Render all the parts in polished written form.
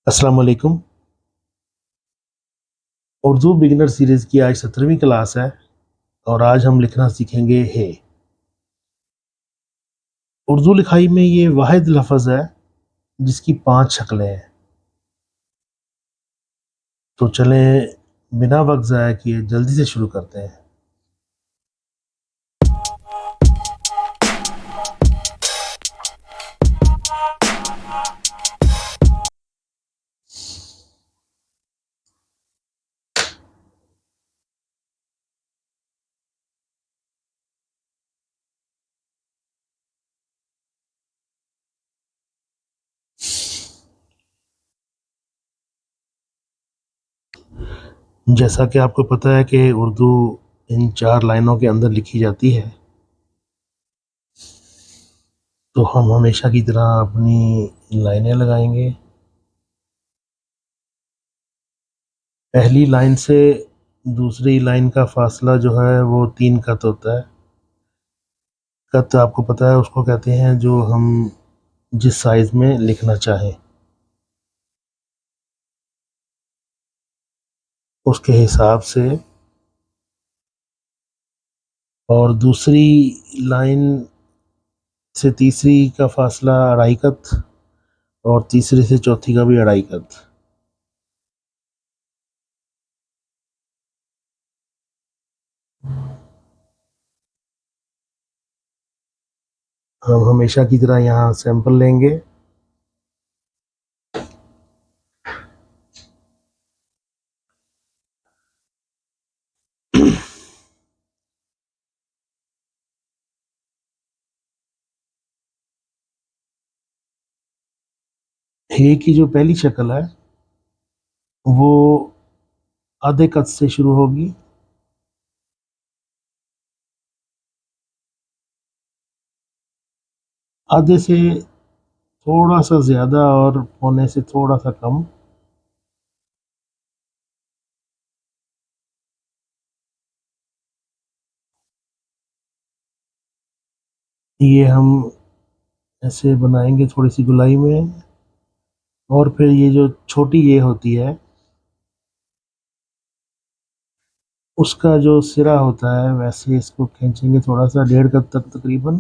अस्सलाम वालेकुम। Urdu beginner series की आज 17वीं क्लास है और आज हम लिखना सीखेंगे हे। उर्दू लिखाई में ये वाहिद लफ्ज़ है जिसकी 5 शक्लें हैं। तो चलें बिना वक़्त ज़ाया किए जल्दी से शुरू करते हैं। जैसा कि आपको पता है कि उर्दू इन 4 लाइनों के अंदर लिखी जाती है, तो हम हमेशा की तरह अपनी लाइनें लगाएँगे। पहली लाइन से दूसरी लाइन का फ़ासला जो है वो 3 कत होता है। कत आपको पता है उसको कहते हैं जो हम जिस साइज़ में लिखना चाहें, उसके हिसाब से। और दूसरी लाइन से तीसरी का फ़ासला अढ़ाई गज और तीसरे से चौथी का भी अढ़ाई गज। हम हमेशा की तरह यहाँ सैंपल लेंगे। हे की जो पहली शक्ल है वो आधे कद से शुरू होगी। आधे से थोड़ा सा ज़्यादा और पौने से थोड़ा सा कम। ये हम ऐसे बनाएंगे थोड़ी सी गोलाई में। और फिर ये जो छोटी ये होती है उसका जो सिरा होता है वैसे इसको खींचेंगे थोड़ा सा 1.5 गज तक तकरीबन।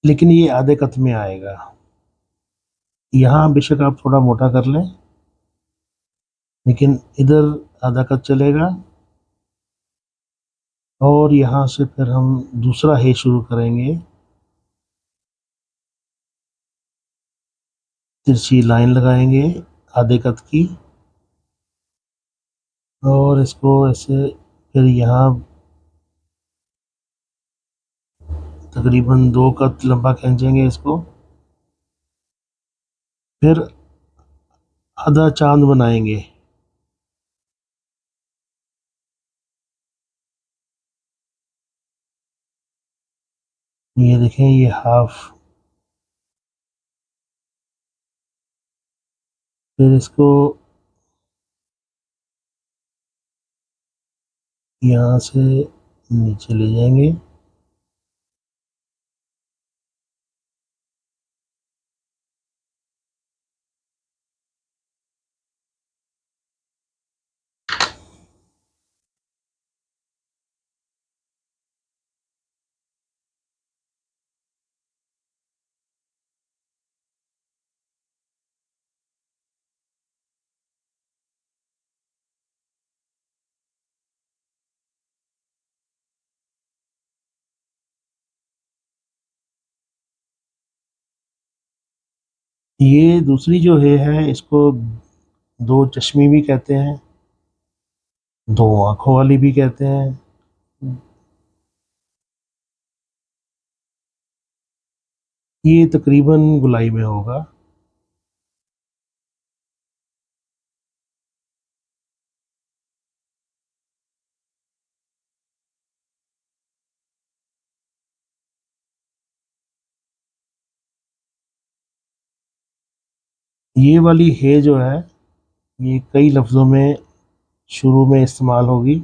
लेकिन ये आधे कत में आएगा। यहाँ बेशक आप थोड़ा मोटा कर लें, लेकिन इधर आधा कत चलेगा। और यहाँ से फिर हम दूसरा हे शुरू करेंगे। तिरछी लाइन लगाएंगे आधे कत की और इसको ऐसे फिर यहाँ तकरीबन 2 कत लंबा खींचेंगे इसको। फिर आधा चांद बनाएंगे। ये देखें ये हाफ। फिर इसको यहाँ से नीचे ले जाएंगे। ये दूसरी जो हे है इसको दो चश्मी भी कहते हैं, दो आंखों वाली भी कहते हैं। ये तकरीबन गोलाई में होगा। ये वाली हे जो है ये कई लफ्ज़ों में शुरू में इस्तेमाल होगी।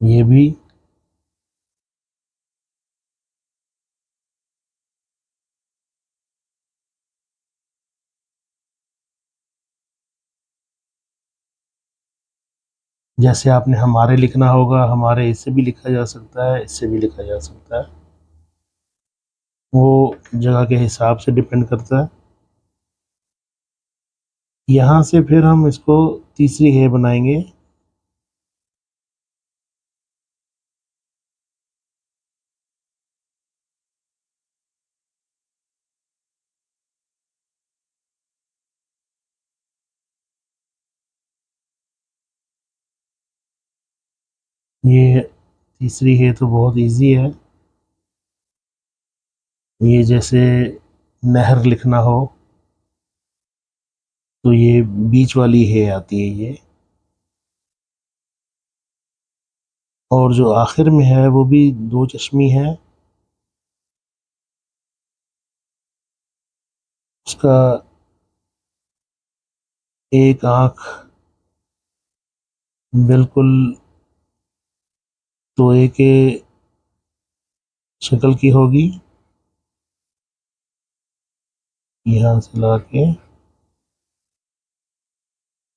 ये भी। 。जैसे आपने हमारे लिखना होगा, हमारे इससे भी लिखा जा सकता है, इससे भी लिखा जा सकता है, वो जगह के हिसाब से डिपेंड करता है। यहाँ से फिर हम इसको तीसरी हे बनाएंगे। ये तीसरी हे तो बहुत इजी है। ये जैसे नहर लिखना हो तो ये बीच वाली हे आती है ये। और जो आखिर में है वो भी दो चश्मी है, उसका एक आंख बिल्कुल तोए के शक्ल की होगी, यहाँ से ला के,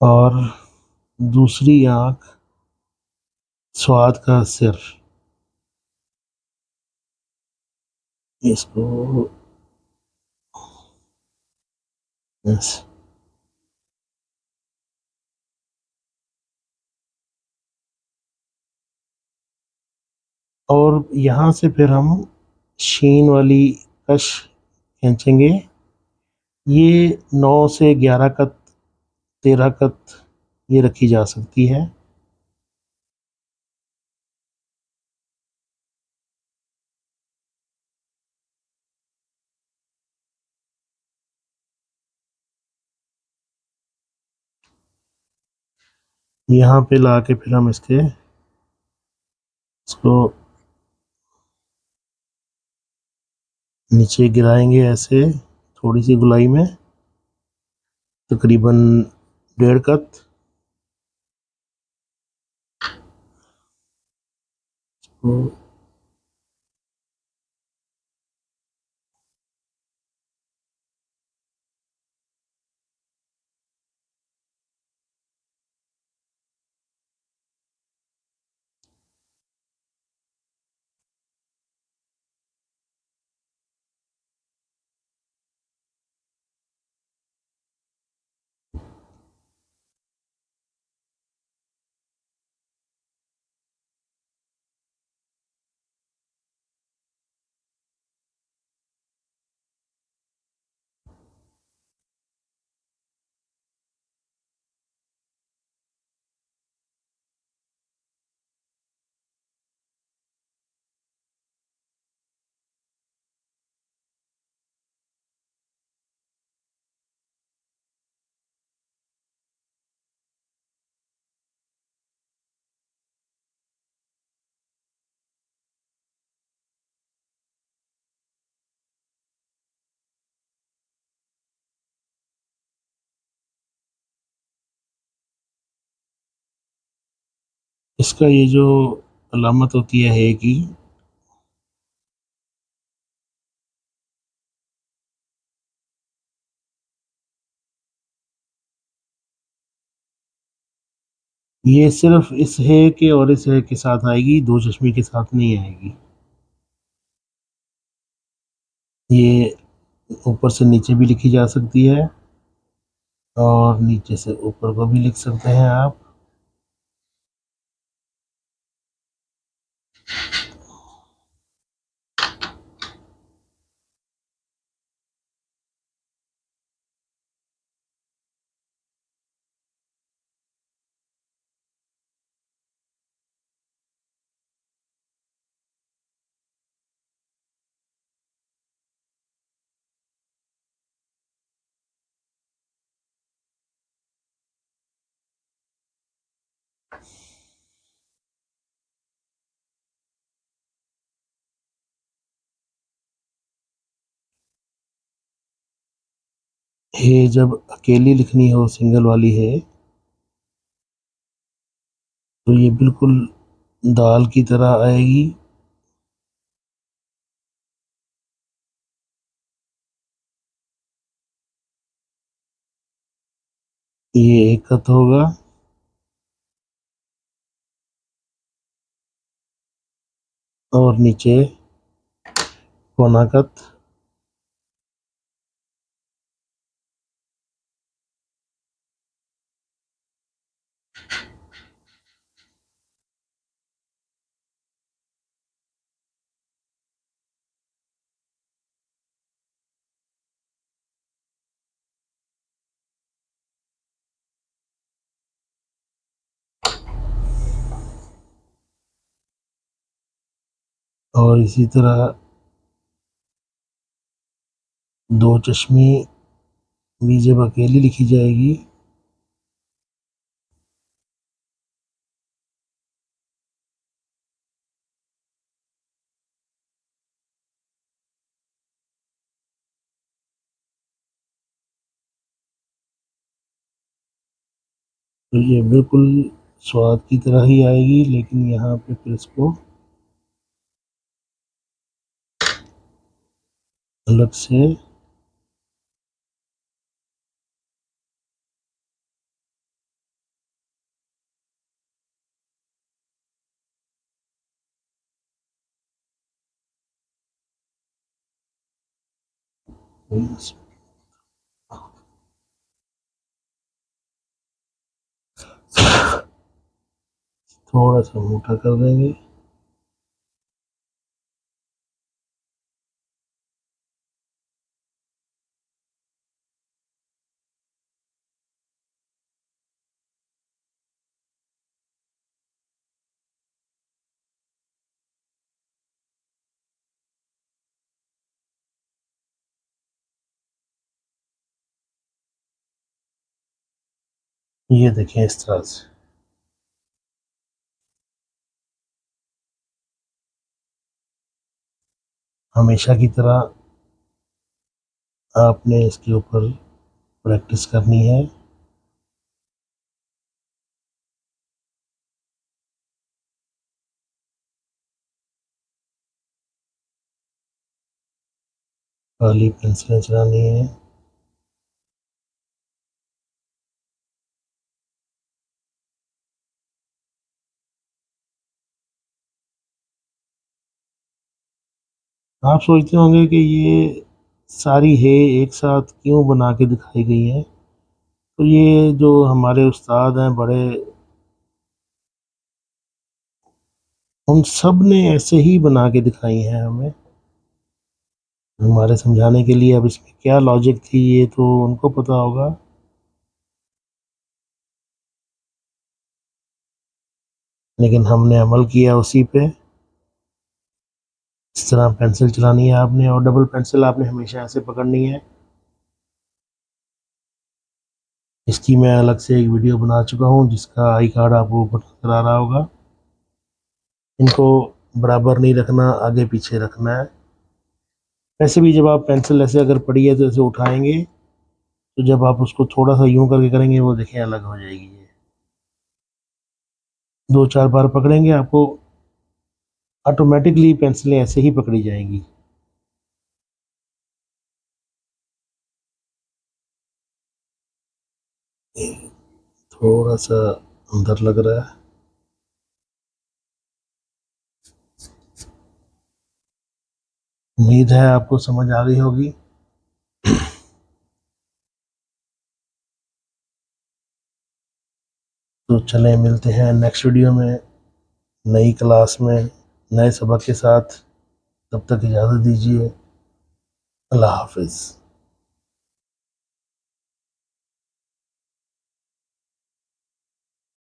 और दूसरी आंख स्वाद का सिर। इसको यस। और यहाँ से फिर हम शीन वाली कश खींचेंगे। ये 9 से 11 कत, 13 कत ये रखी जा सकती है। यहाँ पे ला के फिर हम इसको नीचे गिराएंगे ऐसे, थोड़ी सी गुलाई में, तकरीबन 1.5 कत। तो इसका ये जो अलामत होती है कि ये सिर्फ इस है के और इस है के साथ आएगी, दो चश्मे के साथ नहीं आएगी। ये ऊपर से नीचे भी लिखी जा सकती है और नीचे से ऊपर को भी लिख सकते हैं आप। ये जब अकेली लिखनी हो, सिंगल वाली है, तो ये बिल्कुल दाल की तरह आएगी। ये 1 कत होगा। और नीचे कोनाकत, और इसी तरह 2 चश्मी भी जब अकेली लिखी जाएगी तो ये बिल्कुल स्वाद की तरह ही आएगी, लेकिन यहाँ पे फिर इसको अलग से थोड़ा सा मोटा कर देंगे। ये देखें इस तरह से। हमेशा की तरह आपने इसके ऊपर प्रैक्टिस करनी है। काली पेंसिलें चलानी है। आप सोचते होंगे कि ये सारी है एक साथ क्यों बना के दिखाई गई है। तो ये जो हमारे उस्ताद हैं बड़े, उन सब ने ऐसे ही बना के दिखाई हैं हमें, हमारे समझाने के लिए। अब इसमें क्या लॉजिक थी ये तो उनको पता होगा, लेकिन हमने अमल किया उसी पे। इस तरह पेंसिल चलानी है आपने, और डबल पेंसिल आपने हमेशा ऐसे पकड़नी है। इसकी मैं अलग से एक वीडियो बना चुका हूँ, जिसका आई कार्ड आपको ऊपर नजर आ रहा होगा। इनको बराबर नहीं रखना, आगे पीछे रखना है। वैसे भी जब आप पेंसिल ऐसे अगर पड़ी है तो ऐसे उठाएंगे, तो जब आप उसको थोड़ा सा यूं करके करेंगे वो देखें अलग हो जाएगी। ये 2-4 बार पकड़ेंगे, आपको ऑटोमेटिकली पेंसिलें ऐसे ही पकड़ी जाएंगी। थोड़ा सा अंदर लग रहा है। उम्मीद है आपको समझ आ गई होगी। तो चलें, मिलते हैं नेक्स्ट वीडियो में, नई क्लास में, नए सबक के साथ। तब तक इजाज़त दीजिए। अल्लाह हाफिज़।